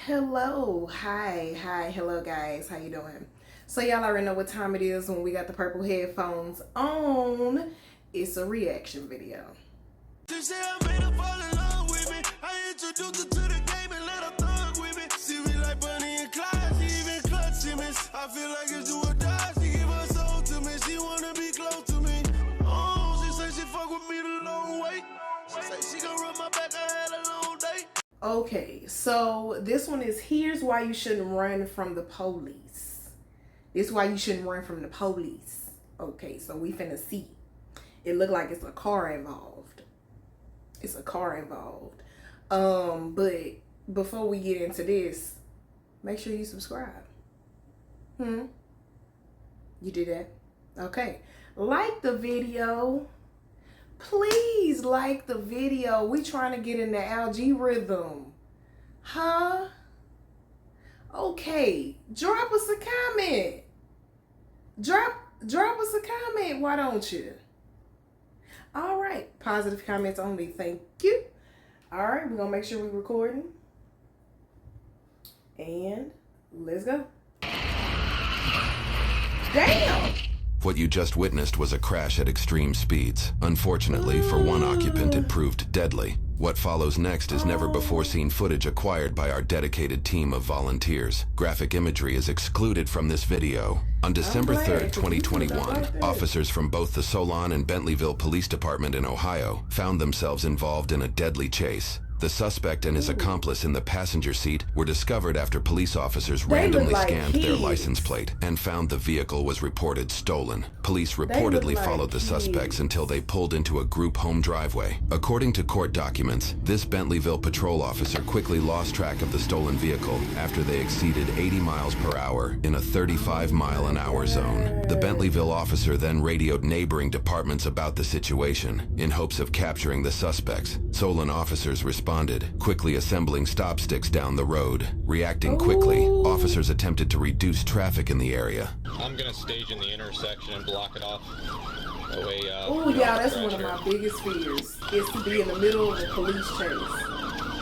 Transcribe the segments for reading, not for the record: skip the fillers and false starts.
Hello, hi, hello guys, how you doing? So y'all already know what time it is when we got the purple headphones on. It's a reaction video. I feel like it's do or die. She give her soul to me. She wanna be close to me. Oh, she say she fuck with me the long way. She say she gon' rub my back. I had a long day. Okay, so this one is here's why you shouldn't run from the police. This is why you shouldn't run from the police. Okay, so we finna see. It look like it's a car involved. It's a car involved. But before we get into this, make sure you subscribe. You did that? Okay. Like the video. Please like the video. We trying to get in the algorithm. Huh? Okay. Drop us a comment. Drop us a comment. Why don't you? All right. Positive comments only. Thank you. All right. We're going to make sure we're recording. And let's go. Damn! What you just witnessed was a crash at extreme speeds. Unfortunately, for one occupant, it proved deadly. What follows next is never before seen footage acquired by our dedicated team of volunteers. Graphic imagery is excluded from this video. On December 3rd, 2021, officers from both the Solon and Bentleyville Police Department in Ohio found themselves involved in a deadly chase. The suspect and his accomplice in the passenger seat were discovered after police officers randomly scanned their license plate and found the vehicle was reported stolen. Police reportedly followed the suspects until they pulled into a group home driveway. According to court documents, this Bentleyville patrol officer quickly lost track of the stolen vehicle after they exceeded 80 miles per hour in a 35-mile-an-hour zone. The Bentleyville officer then radioed neighboring departments about the situation in hopes of capturing the suspects. Solon officers responded, quickly assembling stop sticks down the road. Reacting quickly, officers attempted to reduce traffic in the area. I'm gonna stage in the intersection and block it off. Oh yeah, that's one of my biggest fears, is to be in the middle of a police chase.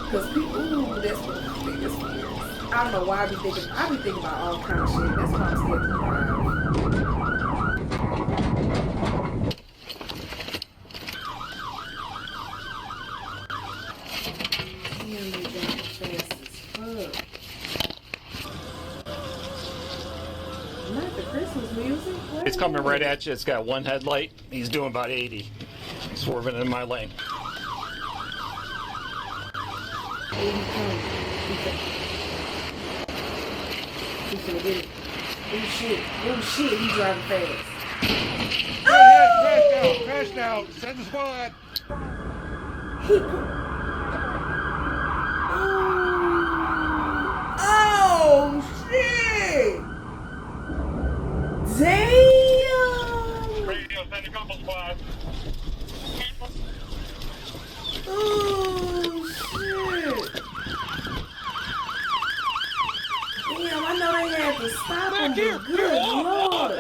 Because people, that's one of my biggest fears. I don't know why I be thinking about all kind of shit. That's why I'm scared to drive. It's coming right at you. It's got one headlight. He's doing about 80. Swerving in my lane. Oh shit, he's driving fast. Crash now. Send the squad. Oh shit! Damn! Radio, send a couple squads. Oh shit! Damn, I know they had to stop him, but good lord!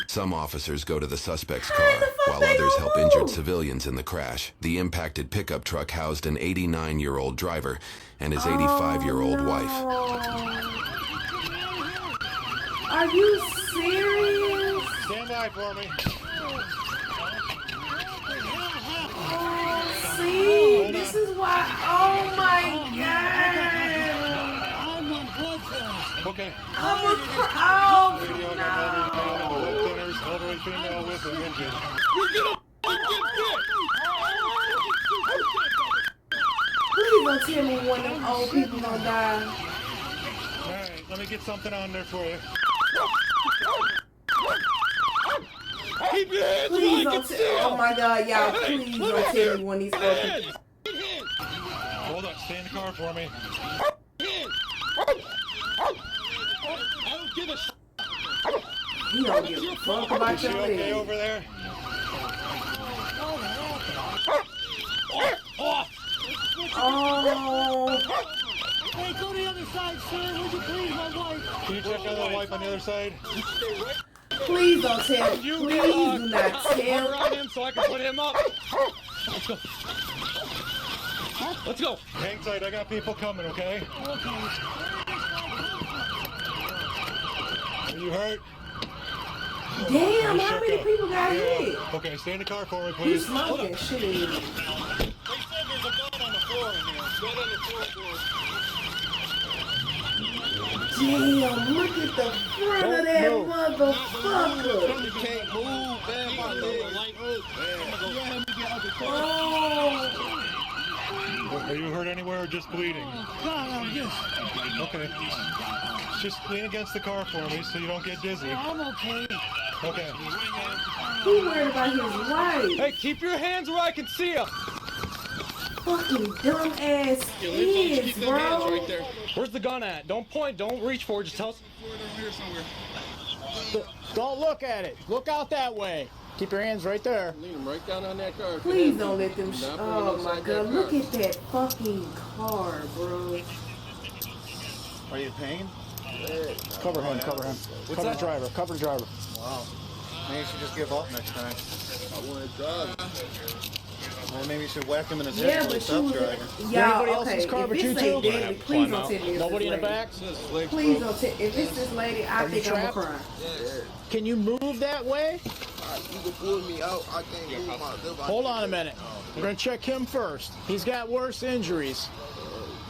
Some officers go to the suspect's car, while others help injured civilians in the crash. The impacted pickup truck housed an 89-year-old driver and his 85-year-old wife. Are you serious? Stand by for me. Oh, see? This is why. Oh my god. Okay. Oh no. Elderly female with an injury. Please don't tell me one of them old people gonna die. Alright, let me get something on there for you. Please don't tell. Oh my god, y'all, please don't tell me when these old people. Hold up, stay in the car for me. I don't give a shit. He don't give a fuck about your okay leg. over there? Oh. Hey, go to the other side, sir. Would you please, my wife? Can you check on the wife on the other side? Please don't tell. Please do not Cover tell. on him so I can put him up. Let's go. Let's go. Hang tight, I got people coming, okay? Are you hurt? Damn, how many people got hit? Okay, stay in the car for me, You please. smoking shit. They said there's a gun on the floor in here. Gun on the floor. Damn, look at the front of that motherfucker. You can't move, man. My leg. Oh. Are you hurt anywhere or just bleeding? Okay. Just lean against the car for me so you don't get dizzy. I'm okay. Okay. He worried about his wife. Hey, keep your hands where I can see them. Fucking dumb ass kids, bro. Where's the gun at? Don't point. Don't reach for it. Just tell us. Don't look at it. Look out that way. Keep your hands right there. Lean them right down on that car. Please don't let them. Oh my god, look at that fucking car, bro. Are you in pain? Cover him. Cover him. Cover the driver. Cover the driver. Wow. Maybe you should just give up next time. I want to drive. Or maybe you should whack him in his head Yeah, while but he's you self was. driving. Y'all, Anybody else in okay. this car If but you this ain't two? deadly, please don't tell me. Nobody in the back? Please don't tell. If it's this lady, I think I'm gonna trapped? cry. Can you move that way? You can pull me out. I can't move my Hold on a minute. We're going to check him first. He's got worse injuries.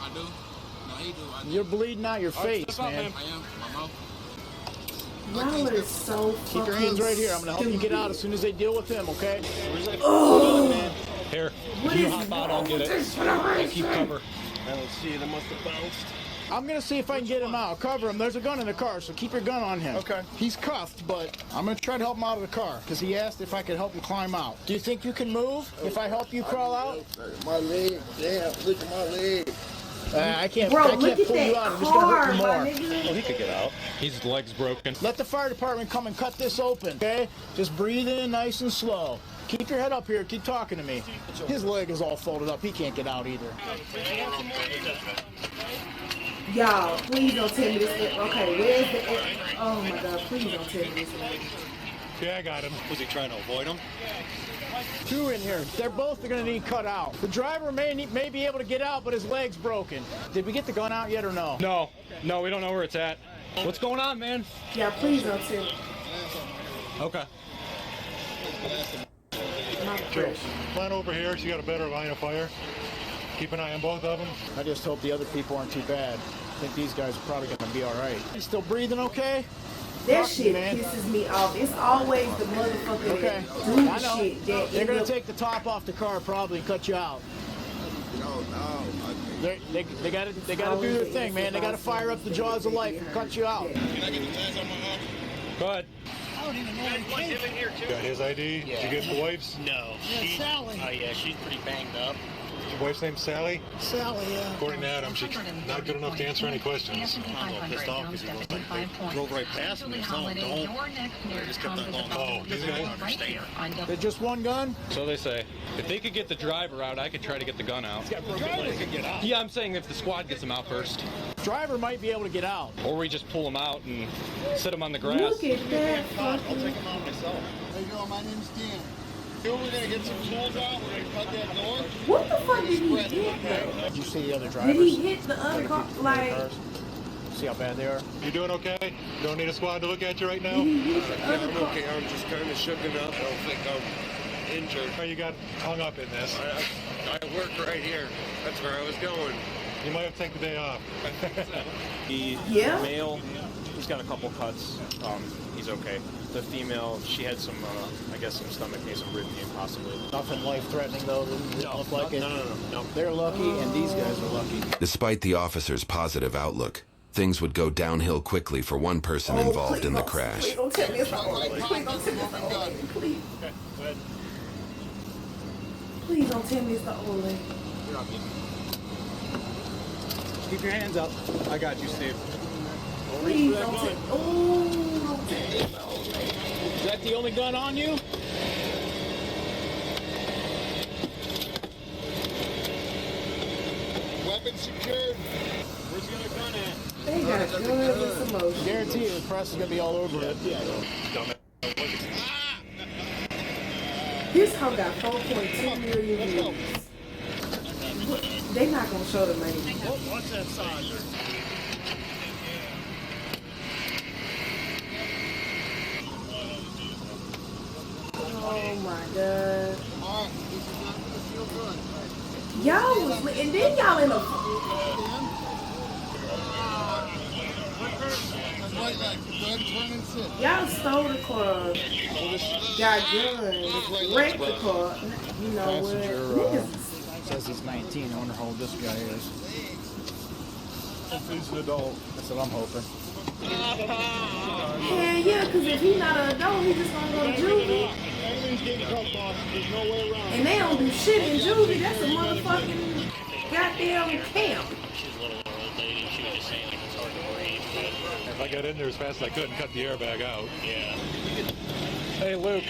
I do. No, he do. I do. You're bleeding out your face, man. I am. My mouth. Y'all are so fucking Keep your hands right here. I'm going to help you get out as soon as they deal with him, okay? Here. What You is hop out. I'll get it. this? I'll keep cover. I don't see it. It must have bounced. I'm going to see if I can get him out. Cover him. There's a gun in the car, so keep your gun on him. Okay. He's cuffed, but I'm going to try to help him out of the car because he asked if I could help him climb out. Do you think you can move if I help you crawl out? My leg. Damn. Look at my leg. I can't Bro, pull look at you that out. I'm just going to car, hurt you my more. nigga. Oh, he could get out. His leg's broken. Let the fire department come and cut this open, okay? Just breathe in nice and slow. Keep your head up here. Keep talking to me. His leg is all folded up. He can't get out either. Y'all, please don't tell me this. Okay, where's the? Oh my god, please don't tell me this. Yeah, I got him. Was he trying to avoid him? Two in here. They're both going to need cut out. The driver may be able to get out, but his leg's broken. Did we get the gun out yet or no? No. No, we don't know where it's at. What's going on, man? Yeah, please don't tell me. Okay. My Joe, precious. plan over here so you got a better line of fire. Keep an eye on both of them. I just hope the other people aren't too bad. I think these guys are probably going to be all right. You still breathing okay? That Fuck, shit man. pisses me off. It's always the motherfucker Okay. that do I know. shit that They're end going to up. take the top off the car probably and cut you out. No. They got to do their thing, man. They got to fire up the jaws of life and cut you out. Go ahead. I don't even know what he came. Got his ID. Did you get the wife's? No. Yeah, Sally. Yeah, she's pretty banged up. Your wife's name's Sally? Sally, yeah. According to Adam, she's not good enough to answer any questions. I'm a little pissed off because he drove right past me. Tell him don't. I just kept on going. Oh, He doesn't understand. They're just one gun? So they say. If they could get the driver out, I could try to get the gun out. Yeah, I'm saying if the squad gets him out first. Driver might be able to get out. Or we just pull him out and sit him on the grass. Look at that I'll fucking. take him out myself. How you doing? My name's Dan. Here we're gonna get some tools out. We're gonna cut that door. What the fuck did he hit though? Did you see the other Did drivers? he hit the other car? Like, See how bad they are? You doing okay? Don't need a squad to look at you right now? did he hit the other I'm car? okay. I'm just kind of shooken up. I don't think I'm injured. How you got hung up in this? I work right here. That's where I was going. You might have to take the day off. The Yeah? male, he's got a couple cuts. He's okay. The female, she had some, I guess, some stomach pain, some rib pain, possibly. Nothing life-threatening, though. Doesn't look like it. No. They're lucky, and these guys are lucky. Despite the officer's positive outlook, things would go downhill quickly for one person involved in the crash. Please don't tell me it's the old lady. Please don't tell me it's the old lady. Please. Please don't tell me it's the old lady. Keep your hands up. I got you, Steve. Please don't tell. Oh, don't tell me it's the old lady. Is that the only gun on you? Weapon secured. Where's the other gun at? They got good with some motion. Guarantee you the press is going to be all over it. This hoe got 4.2 million views. They not gonna show the money. What's that size? Oh my god. Alright, this is not gonna feel good. Y'all was, and then y'all in a. Right leg. Go ahead and turn and sit. Y'all stole the car, got guns, wrecked the car. You know what? Niggas Says he's 19. I wonder how old this guy is. If he's an adult. That's what I'm hoping. yeah, because if he's not an adult, he's just gonna go to juvie. Everything's getting cut off. There's no way around. And they don't do shit in juvie. That's a motherfucking goddamn camp. If I got in there as fast as I could and cut the airbag out. Yeah. Hey Luke,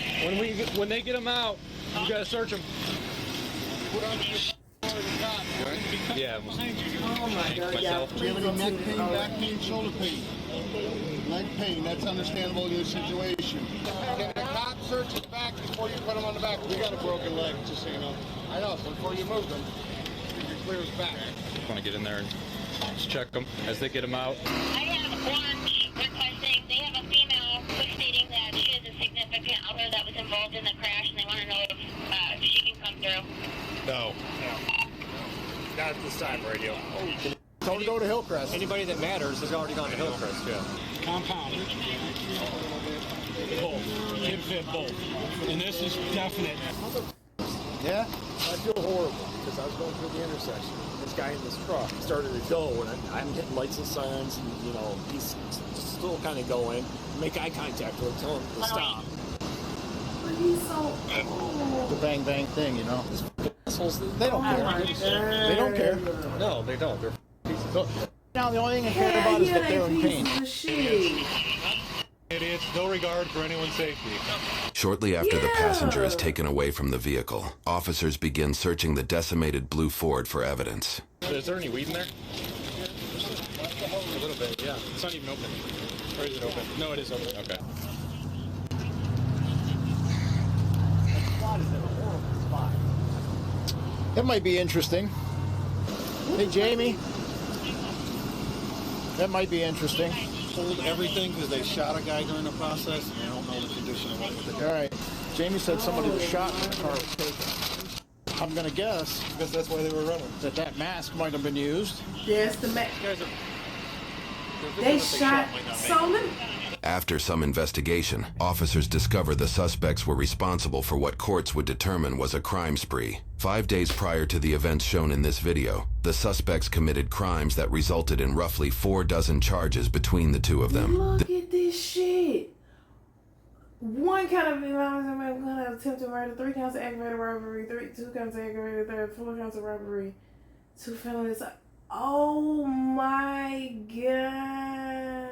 when they get him out, you gotta search him. Put on the top. Yeah. Oh my god, y'all. Do you have any neck pain, back pain, shoulder pain? Leg pain, that's understandable in your situation. Can the cop search his back before you put him on the back? We got a broken leg, just so you know. I know, so before you move them, you can clear his back. I want to get in there and just check them as they get him out. I have one requesting, they have a female stating that she is a significant other that was involved in the crash, and they want to know if she can come through. No. Not at this time, radio. Tell him to go to Hillcrest. Anybody that matters has already gone to Hillcrest, yeah. Compound. Both. Kid fit both. And this is definite. Yeah? I feel horrible because I was going through the intersection. This guy in this truck started to go, and I'm hitting lights and sirens, and he's still kind of going. Make eye contact with him, tell him to stop. But he's so old. The bang bang thing, They don't care. My God. They don't care. No, they don't. They're Now the only thing I care about is that they're in pain. Idiots, no regard for anyone's safety. Shortly after the passenger is taken away from the vehicle, officers begin searching the decimated blue Ford for evidence. Is there any weed in there? A little bit, yeah. It's not even open. Or is it open? No, it is open. Okay. That might be interesting. Hey, Jamie. That might be interesting. Hold everything because they shot a guy during the process and they don't know the condition of it. All right. Jamie said somebody was shot and the car was taken. I'm going to guess, because that's why they were running, that mask might have been used. Yes, the mask. They shot so many. After some investigation, officers discover the suspects were responsible for what courts would determine was a crime spree. 5 days prior to the events shown in this video, the suspects committed crimes that resulted in roughly 4 dozen charges between the two of them. Look at this shit. 1 count of attempted murder, 3 counts of aggravated robbery, 2 counts of aggravated theft, 4 counts of robbery, 2 felonies. Oh my god.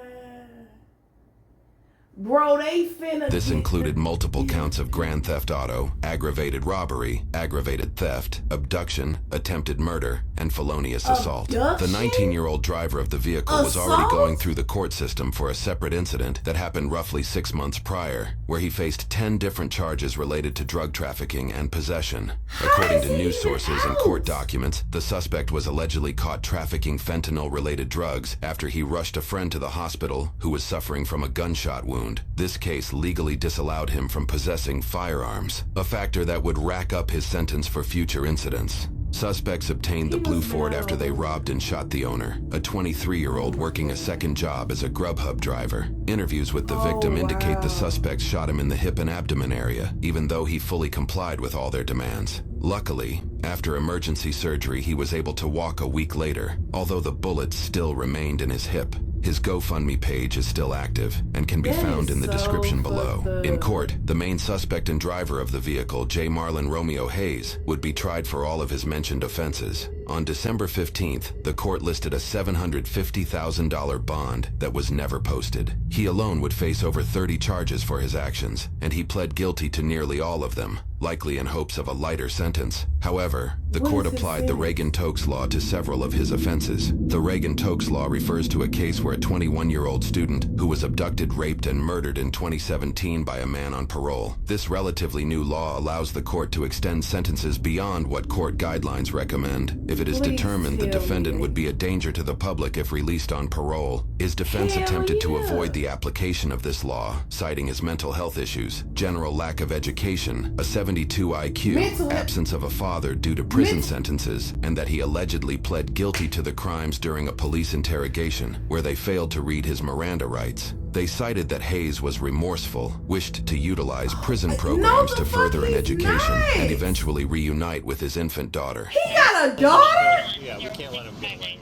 Bro, they finna. This included multiple counts of grand theft auto, aggravated robbery, aggravated theft, abduction, attempted murder, and felonious assault. The 19-year-old driver of the vehicle was already going through the court system for a separate incident that happened roughly 6 months prior, where he faced 10 different charges related to drug trafficking and possession. According to news sources and court documents, the suspect was allegedly caught trafficking fentanyl-related drugs after he rushed a friend to the hospital who was suffering from a gunshot wound. This case legally disallowed him from possessing firearms, a factor that would rack up his sentence for future incidents. Suspects obtained the blue Ford after they robbed and shot the owner, a 23-year-old working a second job as a Grubhub driver. Interviews with the victim indicate the suspects shot him in the hip and abdomen area, even though he fully complied with all their demands. Luckily, after emergency surgery, he was able to walk a week later, although the bullets still remained in his hip. His GoFundMe page is still active and can be found in the description below. In court, the main suspect and driver of the vehicle, J. Marlon Romeo Hayes, would be tried for all of his mentioned offenses. On December 15th, the court listed a $750,000 bond that was never posted. He alone would face over 30 charges for his actions, and he pled guilty to nearly all of them, likely in hopes of a lighter sentence. However, The court applied the Reagan-Tokes Law to several of his offenses. The Reagan-Tokes Law refers to a case where a 21-year-old student who was abducted, raped, and murdered in 2017 by a man on parole. This relatively new law allows the court to extend sentences beyond what court guidelines recommend if it is determined the defendant would be a danger to the public if released on parole. His defense attempted to avoid the application of this law, citing his mental health issues, general lack of education, a 72 IQ, absence of a father due to prison sentences, and that he allegedly pled guilty to the crimes during a police interrogation where they failed to read his Miranda rights. They cited that Hayes was remorseful, wished to utilize prison programs to further an education, and eventually reunite with his infant daughter. He got a daughter? Yeah, we can't let him get away.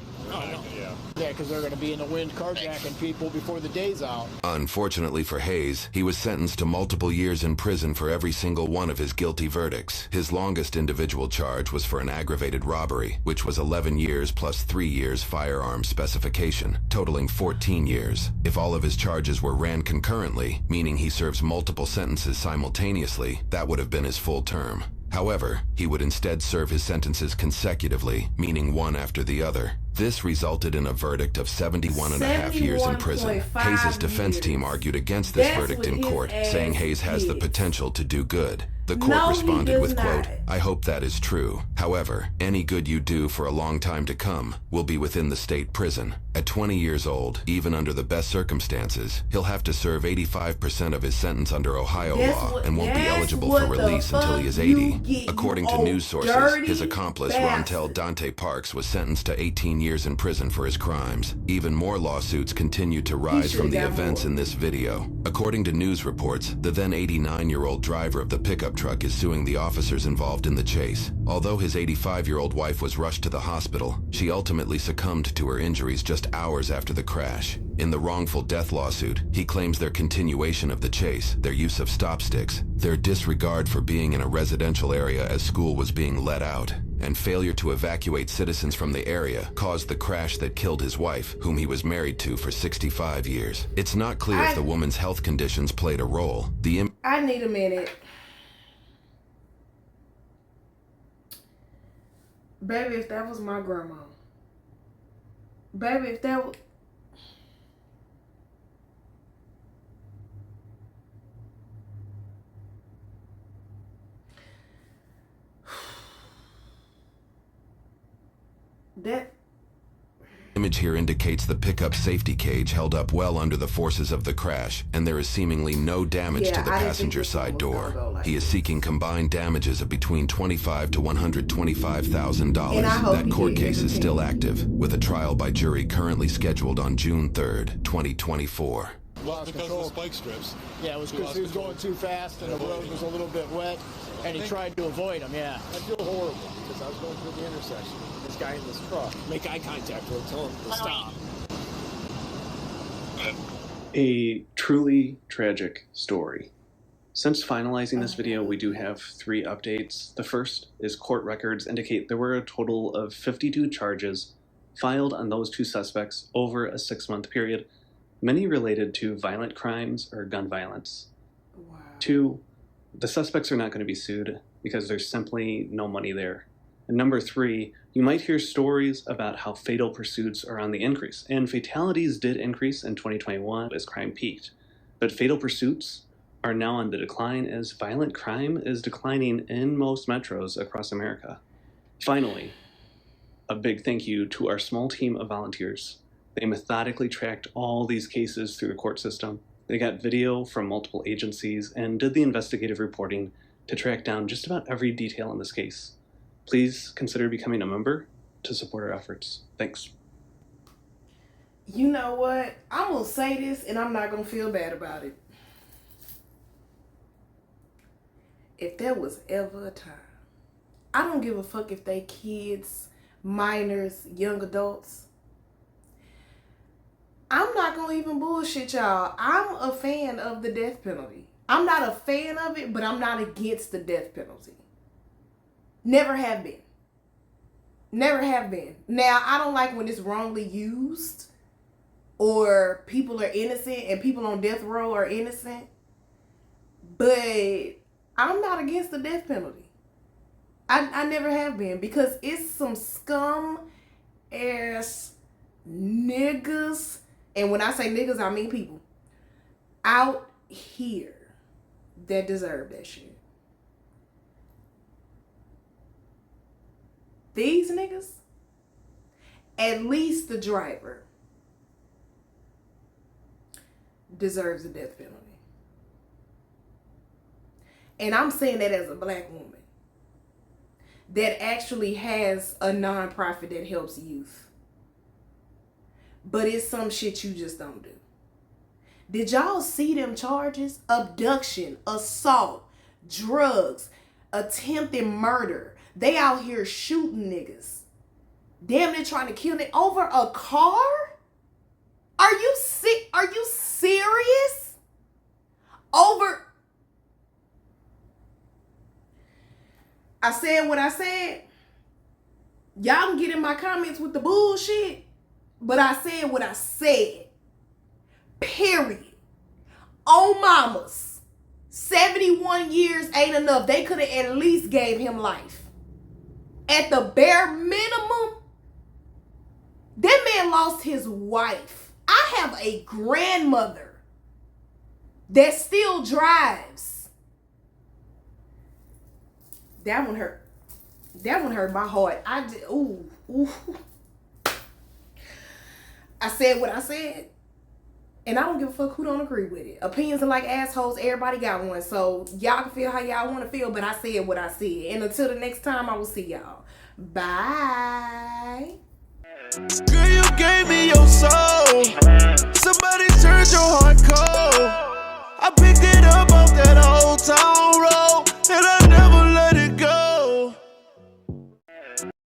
Yeah, because they're going to be in the wind carjacking people before the day's out. Unfortunately for Hayes, he was sentenced to multiple years in prison for every single one of his guilty verdicts. His longest individual charge was for an aggravated robbery, which was 11 years plus 3 years firearms specification, totaling 14 years. If all of his charges were ran concurrently, meaning he serves multiple sentences simultaneously, that would have been his full term. However, he would instead serve his sentences consecutively, meaning one after the other. This resulted in a verdict of 71 and a half years in prison. Hayes' defense team argued against this verdict in court, saying Hayes has the potential to do good. The court responded with, quote, "I hope that is true. However, any good you do for a long time to come will be within the state prison. At 20 years old, even under the best circumstances, he'll have to serve 85% of his sentence under Ohio law and won't be eligible for release until he is 80. According to news sources, his accomplice, Rontel Dante Parks, was sentenced to 18 years in prison for his crimes. Even more lawsuits continued to rise from the events in this video. According to news reports, the then 89-year-old driver of the pickup truck is suing the officers involved in the chase. Although his 85-year-old wife was rushed to the hospital, she ultimately succumbed to her injuries just hours after the crash. In the wrongful death lawsuit, he claims their continuation of the chase, their use of stop sticks, their disregard for being in a residential area as school was being let out, and failure to evacuate citizens from the area caused the crash that killed his wife, whom he was married to for 65 years. It's not clear if the woman's health conditions played a role. I need a minute. Baby, if that was my grandma. Baby, if that was... That image here indicates the pickup safety cage held up well under the forces of the crash, and there is seemingly no damage to the passenger side door. He is seeking combined damages of between $25,000 to $125,000. That court case is still active, with a trial by jury currently scheduled on June 3rd, 2024. Lost control. Of the spike strips. Yeah, it was because he was going too fast and the road was a little bit wet, and he tried to avoid him, yeah. I feel horrible because I was going through the intersection. This guy in this truck, make eye contact with him, tell him to stop. A truly tragic story. Since finalizing this video, we do have 3 updates. The first is court records indicate there were a total of 52 charges filed on those 2 suspects over a 6-month period, many related to violent crimes or gun violence. Wow. 2, the suspects are not going to be sued because there's simply no money there. And number 3, you might hear stories about how fatal pursuits are on the increase, and fatalities did increase in 2021 as crime peaked. But fatal pursuits are now on the decline as violent crime is declining in most metros across America. Finally, a big thank you to our small team of volunteers. They methodically tracked all these cases through the court system. They got video from multiple agencies and did the investigative reporting to track down just about every detail in this case. Please consider becoming a member to support our efforts. Thanks. You know what? I'm going to say this and I'm not going to feel bad about it. If there was ever a time, I don't give a fuck if they kids, minors, young adults. I'm not going to even bullshit y'all. I'm a fan of the death penalty. I'm not a fan of it, but I'm not against the death penalty. Never have been. Never have been. Now, I don't like when it's wrongly used or people are innocent and people on death row are innocent. But I'm not against the death penalty. I never have been, because it's some scum ass niggas, and when I say niggas, I mean people out here that deserve that shit. These niggas, at least the driver, deserves a death penalty. And I'm saying that as a black woman that actually has a nonprofit that helps youth. But it's some shit you just don't do. Did y'all see them charges? Abduction, assault, drugs, attempted murder. They out here shooting niggas. Damn, they're trying to kill them over a car? Are you serious? Over... I said what I said. Y'all can get in my comments with the bullshit, but I said what I said. Period. On mamas. 71 years ain't enough. They could have at least gave him life. At the bare minimum, that man lost his wife. I have a grandmother that still drives. That one hurt. That one hurt my heart. Ooh. I said what I said. And I don't give a fuck who don't agree with it. Opinions are like assholes. Everybody got one. So y'all can feel how y'all want to feel. But I said what I said. And until the next time, I will see y'all. Bye. Girl, you gave me your soul. Somebody turned your heart cold. I picked it up off that old time.